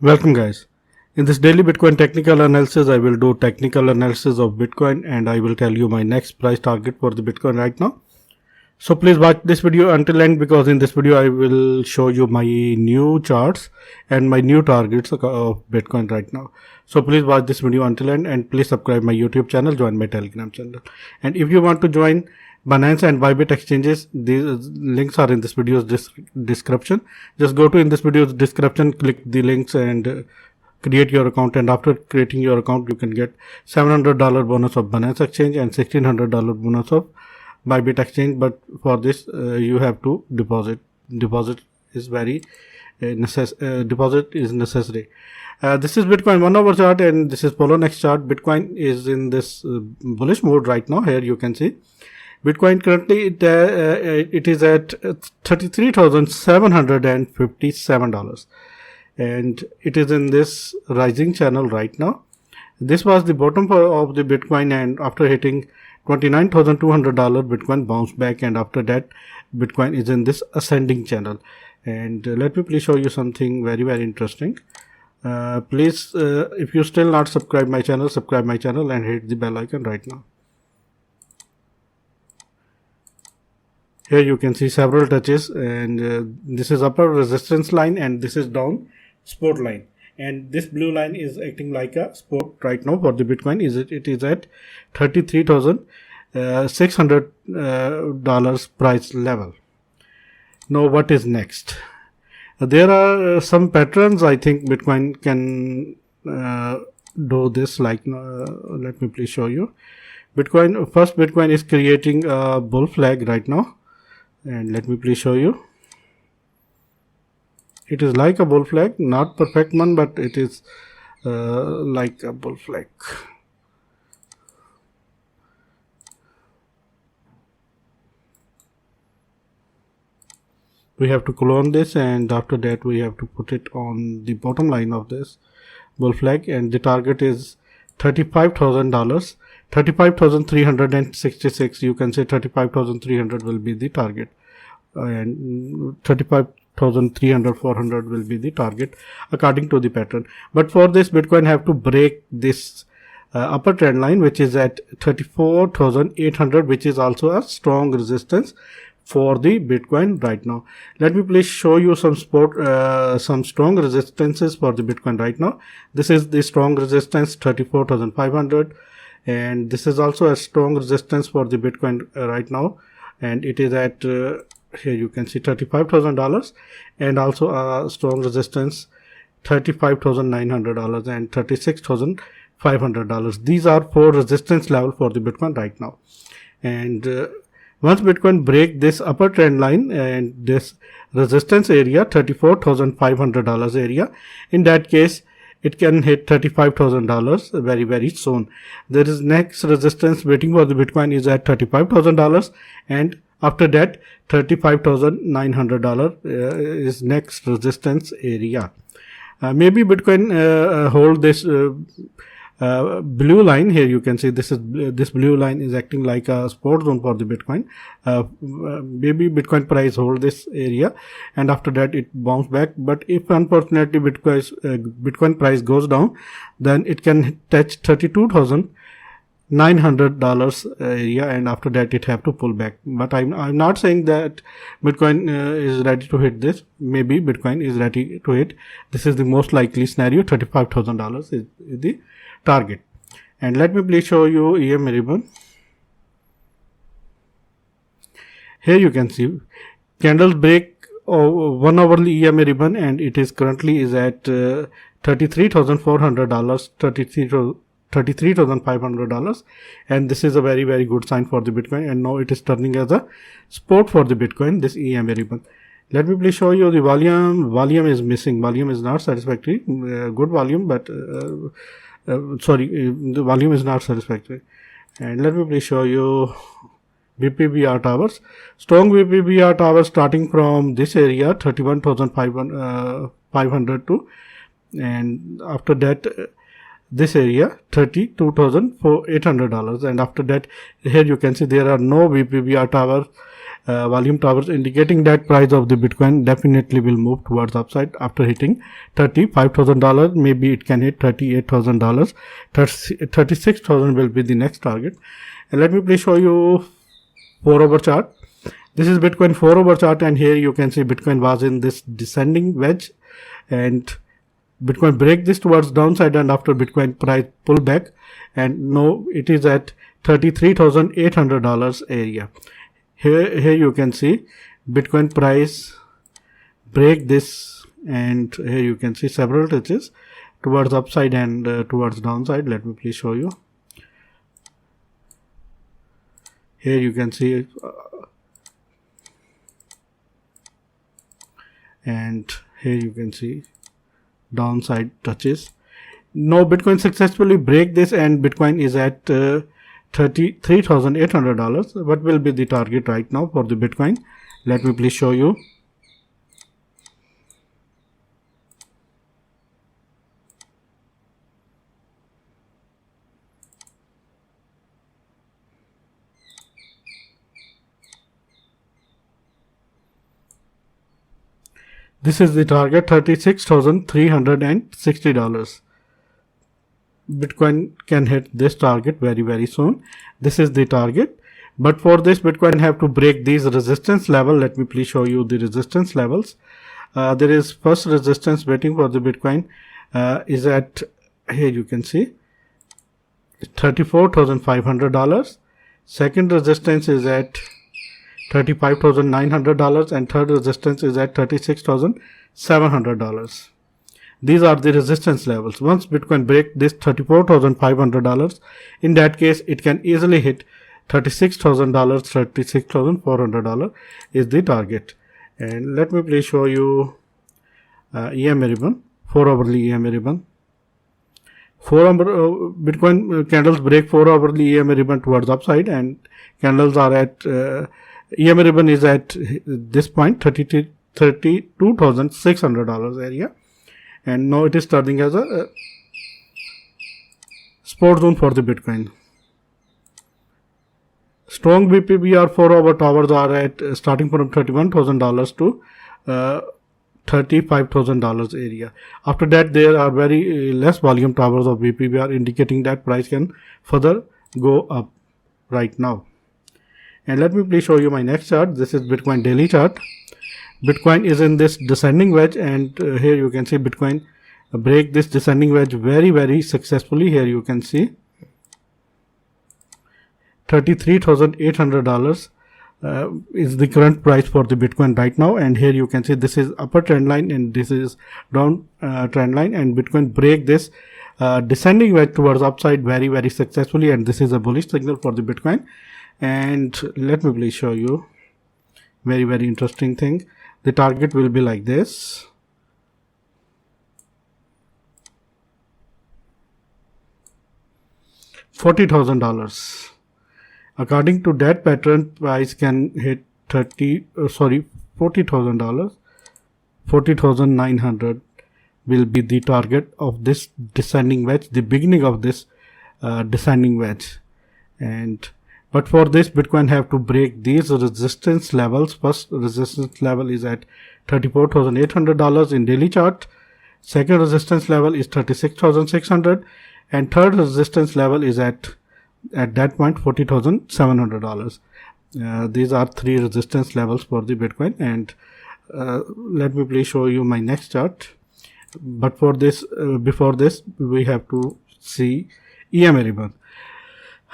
Welcome guys. In this daily Bitcoin technical analysis, I will do technical analysis of Bitcoin and I will tell you my next price target for the Bitcoin right now. So please watch this video until end because in this video I will show you my new charts and my new targets of Bitcoin right now. So please watch this video until end and please subscribe my YouTube channel, join my Telegram channel. And if you want to join Binance and Bybit exchanges, these links are in this video's description. Just go to in this video's description, click the links and create your account, and after creating your account you can get $700 bonus of Binance exchange and $1,600 bonus of Bybit exchange. But for this you have to deposit. Deposit is necessary. This is Bitcoin 1 hour chart and this is Poloniex chart. Bitcoin is in this bullish mode right now. Here you can see Bitcoin currently it is at $33,757 and it is in this rising channel right now. This was the bottom of the Bitcoin, and after hitting $29,200 Bitcoin bounced back, and after that Bitcoin is in this ascending channel. And let me please show you something very interesting. Please if you still not subscribe my channel, subscribe my channel and hit the bell icon right now. Here you can see several touches, and this is upper resistance line and this is down support line, and this blue line is acting like a support right now for the Bitcoin. It is at $33,600 price level. Now what is next? There are some patterns I think Bitcoin can do this, like let me please show you. Bitcoin is creating a bull flag right now, and let me please show you. It is like a bull flag, not perfect one, but it is like a bull flag. We have to clone this, and after that we have to put it on the bottom line of this bull flag, and the target is $35,000. 35,366, you can say 35,300 will be the target, and 35,300 400 will be the target according to the pattern. But for this Bitcoin have to break this upper trend line, which is at 34,800, which is also a strong resistance for the Bitcoin right now. Let me please show you some strong resistances for the Bitcoin right now. This is the strong resistance 34,500, and this is also a strong resistance for the Bitcoin right now, and it is at here you can see $35,000, and also a strong resistance $35,900 and $36,500. These are four resistance level for the Bitcoin right now. And once Bitcoin break this upper trend line and this resistance area, $34,500 area, in that case it can hit $35,000 very soon. There is next resistance waiting for the Bitcoin is at $35,000, and after that $35,900 is next resistance area. Maybe Bitcoin hold this blue line. Here you can see this blue line is acting like a support zone for the Bitcoin. Maybe Bitcoin price hold this area and after that it bounce back. But if unfortunately Bitcoin price goes down, then it can touch $32,900 area, and after that it have to pull back. But I'm not saying that Bitcoin is ready to hit this. Maybe Bitcoin is ready to hit. This is the most likely scenario. $35,000 is the target. And let me please show you EMA ribbon. Here you can see candles break 1 hourly EMA ribbon, and it is currently is at $33,400, $33,500, and this is a very good sign for the Bitcoin, and now it is turning as a support for the Bitcoin, this EMA ribbon. Let me please show you the volume. Volume is missing. Volume is not satisfactory. Good volume, but the volume is not satisfactory. And let me please show you BPBR towers. Strong BPBR towers starting from this area 31,500 to, and after that this area $32,800, and after that here you can see there are no BPBR towers volume towers indicating that price of the Bitcoin definitely will move towards upside after hitting $35,000. Maybe it can hit $38,000. $36,000 will be the next target. And let me please show you 4-hour chart. This is Bitcoin 4-hour chart, and here you can see Bitcoin was in this descending wedge, and Bitcoin break this towards downside, and after Bitcoin price pull back, and now it is at $33,800 area. Here you can see Bitcoin price break this, and here you can see several touches towards upside and towards downside. Let me please show you. Here you can see and here you can see downside touches. Now Bitcoin successfully break this, and Bitcoin is at $33,800. What will be the target right now for the Bitcoin? Let me please show you. This is the target, $36,360. Bitcoin can hit this target very soon. This is the target, but for this Bitcoin have to break these resistance level. Let me please show you the resistance levels. There is first resistance waiting for the Bitcoin is at, here you can see, $34,500. Second resistance is at $35,900, and third resistance is at $36,700. These are the resistance levels. Once Bitcoin break this $34,500, in that case it can easily hit $36,000, $36,400 is the target. And let me please show you EMA ribbon, 4-hourly EMA ribbon. Bitcoin candles break 4-hourly EMA ribbon towards upside, and candles are at EMA ribbon is at this point $32,600 area, and now it is starting as a support zone for the Bitcoin. Strong BPBR 4-hour towers are at starting from $31,000 to $35,000 area. After that, there are very less volume towers of BPBR, indicating that price can further go up right now. And let me please show you my next chart. This is Bitcoin daily chart. Bitcoin is in this descending wedge, and here you can see Bitcoin break this descending wedge very successfully. Here you can see $33,800 is the current price for the Bitcoin right now, and here you can see this is upper trend line and this is down trend line, and Bitcoin break this descending wedge towards upside very successfully, and this is a bullish signal for the Bitcoin. And let me please show you very interesting thing. The target will be like this. $40,000. According to that pattern, price can hit $40,000. $40,900 will be the target of this descending wedge, the beginning of this descending wedge. But for this, Bitcoin have to break these resistance levels. First resistance level is at $34,800 in daily chart. Second resistance level is $36,600, and third resistance level is at that point $40,700. These are three resistance levels for the Bitcoin, and let me please show you my next chart. But for this, before this, we have to see EMA ribbon.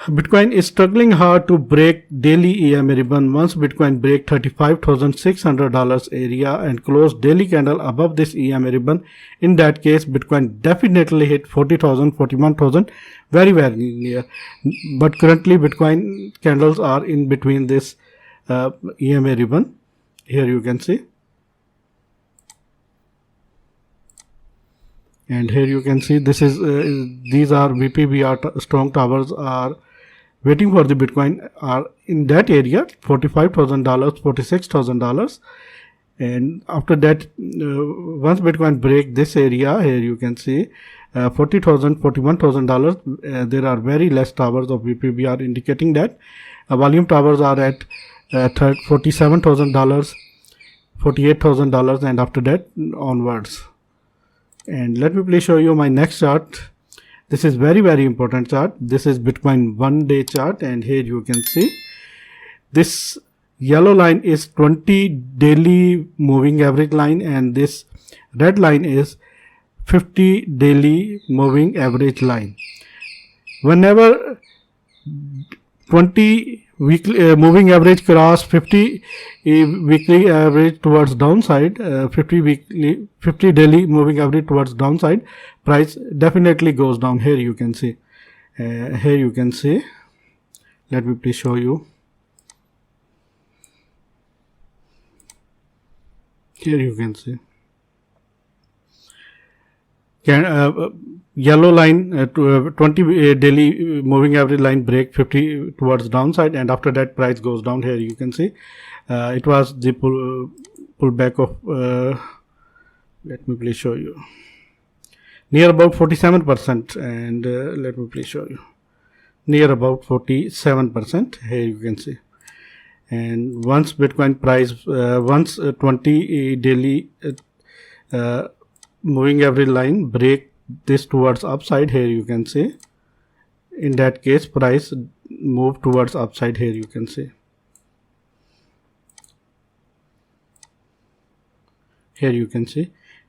Bitcoin is struggling hard to break daily EMA ribbon. Once Bitcoin break $35,600 area and close daily candle above this EMA ribbon, in that case Bitcoin definitely hit 40,000, 41,000 very near. But currently Bitcoin candles are in between this EMA ribbon. Here you can see, and here you can see this is these are BPBR strong towers are waiting for the Bitcoin are in that area, $45,000, $46,000, and after that, once Bitcoin break this area, here you can see $40,000, $41,000. There are very less towers of BPBR, indicating that volume towers are at $47,000, $48,000, and after that onwards. And let me please show you my next chart. This is very important chart. This is Bitcoin 1-day chart, and here you can see this yellow line is 20 daily moving average line, and this red line is 50 daily moving average line. Whenever 20 weekly moving average cross 50 weekly average towards downside, 50 daily moving average towards downside, price definitely goes down. Here you can see, let me please show you. Here you can see yellow line 20 daily moving average line break 50 towards downside, and after that price goes down. Here you can see it was the pullback of let me please show you, near about 47%, and let me please show you, near about 47%. Here you can see. And once Bitcoin price, once 20 daily moving average line break this towards upside, here you can see, in that case price move towards upside. Here you can see,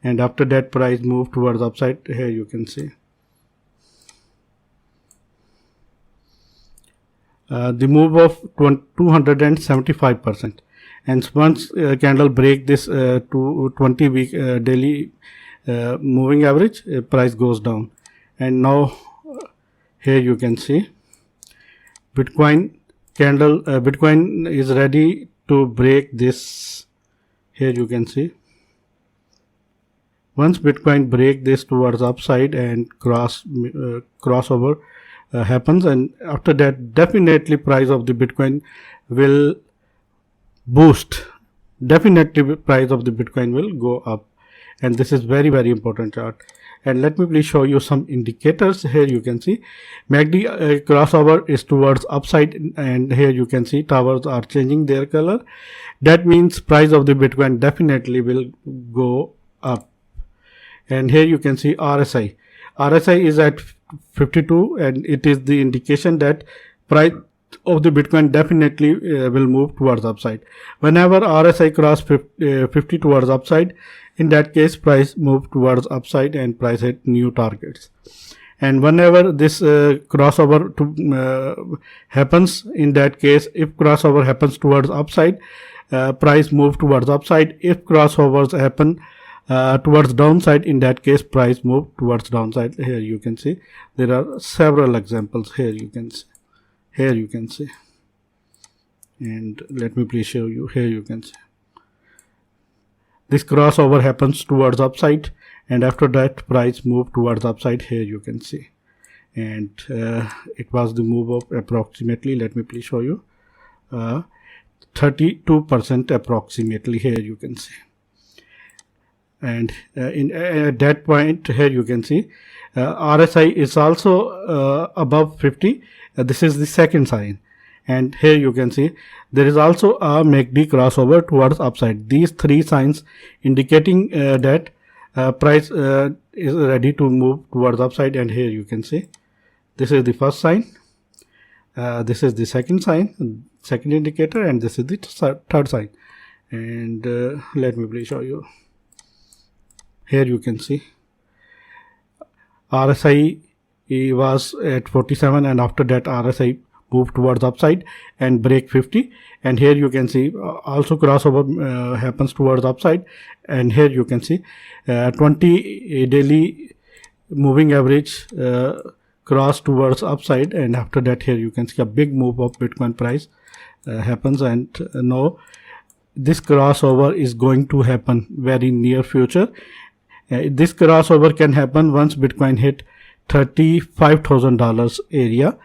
and after that price move towards upside. Here you can see. The move of 275%, and once candle break this to 20 week daily moving average, price goes down. And now here you can see Bitcoin candle, Bitcoin is ready to break this. Here you can see, once Bitcoin break this towards upside and crossover happens, and after that definitely price of the Bitcoin will boost. Definitely price of the Bitcoin will go up, and this is very important chart. And let me please show you some indicators. Here you can see MACD crossover is towards upside, and here you can see towers are changing their color. That means price of the Bitcoin definitely will go up. And here you can see RSI is at 52, and it is the indication that price of the Bitcoin definitely will move towards upside. Whenever RSI cross 50 towards upside, in that case price move towards upside and price hit new targets. And whenever this crossover happens, in that case, if crossover happens towards upside, price move towards upside. If crossovers happen towards downside, in that case price move towards downside. Here you can see there are several examples. Here you can see, and let me please show you. Here you can see this crossover happens towards upside, and after that price move towards upside. Here you can see, and it was the move of approximately, let me please show you, 32% approximately. Here you can see. And at that point, here you can see RSI is also above 50. This is the second sign, and here you can see there is also a MACD crossover towards upside. These three signs indicating that price is ready to move towards upside. And here you can see this is the first sign, this is the second sign, second indicator, and this is the third sign. And let me please show you. Here you can see RSI was at 47, and after that RSI moved towards upside and break 50. And here you can see also crossover happens towards upside, and here you can see 20 daily moving average cross towards upside, and after that here you can see a big move of Bitcoin price happens. And now this crossover is going to happen very near future. This crossover can happen once Bitcoin hit $35,000 area.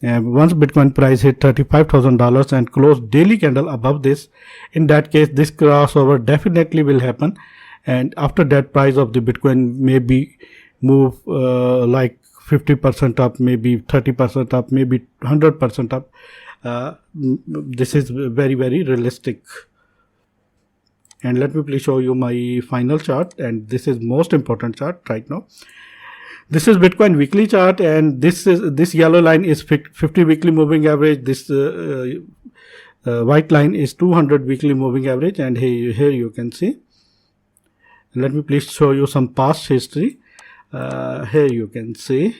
Once Bitcoin price hit $35,000 and close daily candle above this, in that case this crossover definitely will happen. And after that price of the Bitcoin maybe move like 50% up, maybe 30% up, maybe 100% up. This is very realistic. And let me please show you my final chart, and this is most important chart right now. This is Bitcoin weekly chart, and this yellow line is 50 weekly moving average. This white line is 200 weekly moving average, and here you can see. Let me please show you some past history. Here you can see.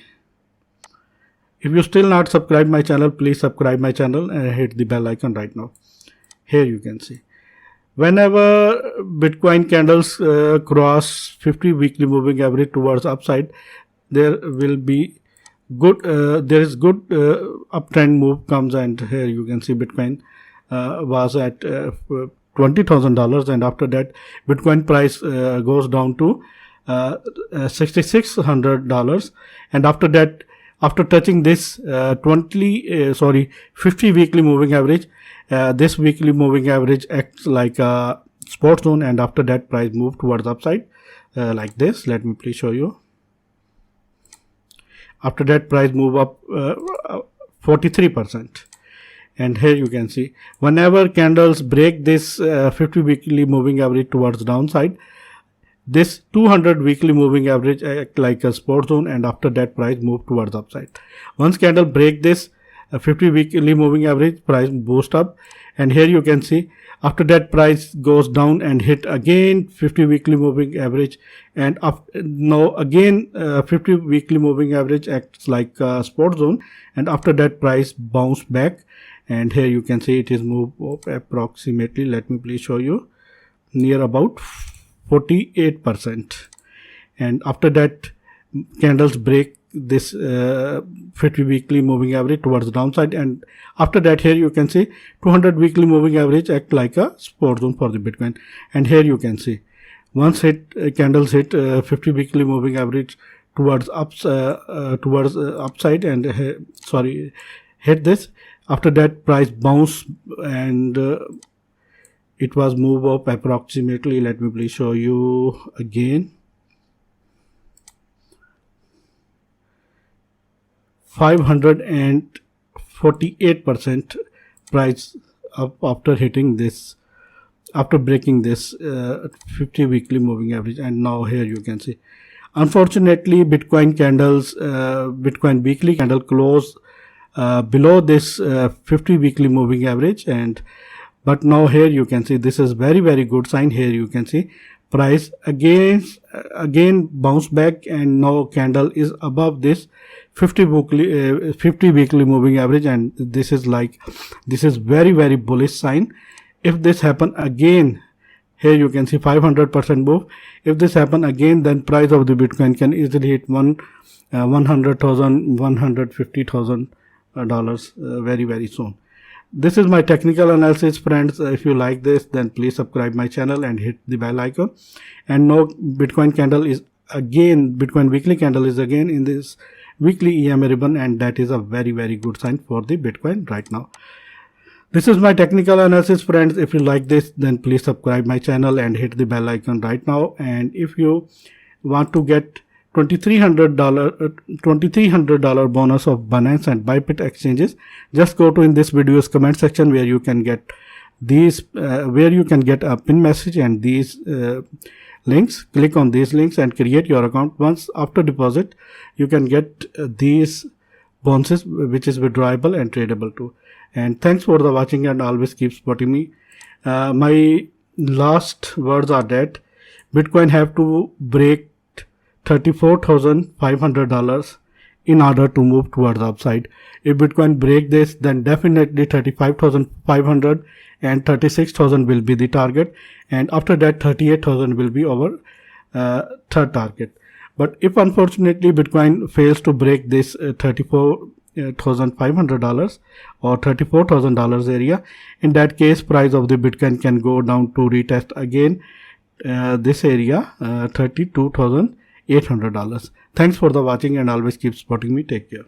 If you still not subscribe my channel, please subscribe my channel and hit the bell icon right now. Here you can see. Whenever Bitcoin candles cross 50 weekly moving average towards upside, there will be good uptrend move comes, and here you can see Bitcoin was at $20,000, and after that Bitcoin price goes down to $6,600, and after that, after touching this 50 weekly moving average, this weekly moving average acts like a support zone, and after that price move towards upside like this. Let me please show you. After that price move up 43%, and here you can see whenever candles break this 50 weekly moving average towards downside, this 200 weekly moving average act like a support zone, and after that price move towards upside. Once candle break this 50 weekly moving average, price boost up, and here you can see after that price goes down and hit again 50 weekly moving average, and now again 50 weekly moving average acts like a support zone, and after that price bounce back, and here you can see it is moved up approximately, let me please show you, near about 48%, and after that candles break this 50 weekly moving average towards the downside, and after that here you can see 200 weekly moving average act like a support zone for the Bitcoin, and here you can see once candles hit 50 weekly moving average towards upside, and hit this, after that price bounce, and it was move up approximately, let me please show you again, 548% price up after hitting this, after breaking this 50 weekly moving average. And now here you can see, unfortunately Bitcoin weekly candle close below this 50 weekly moving average, but now here you can see this is very good sign. Here you can see price again bounce back, and now candle is above this 50 weekly moving average, and this is very bullish sign. If this happen again, here you can see 500% move. If this happen again, then price of the Bitcoin can easily hit $100,000, $150,000 very soon. This is my technical analysis, friends. If you like this, then please subscribe my channel and hit the bell icon. And now Bitcoin weekly candle is again in this weekly EMA ribbon, and that is a very good sign for the Bitcoin right now. This is my technical analysis, friends. If you like this, then please subscribe my channel and hit the bell icon right now. And if you want to get $2,300 bonus of Binance and Bybit exchanges, just go to in this video's comment section where you can get these a pin message and these links. Click on these links and create your account. Once after deposit, you can get these bonuses, which is withdrawable and tradable too. And thanks for the watching, and always keep supporting me. My last words are that Bitcoin have to break $34,500 in order to move towards the upside. If Bitcoin break this, then definitely 35,500 and 36,000 will be the target, and after that 38,000 will be our third target. But if unfortunately Bitcoin fails to break this $34,500 or $34,000 area, in that case price of the Bitcoin can go down to retest again this area, $32,800. Thanks for the watching, and always keep supporting me. Take care.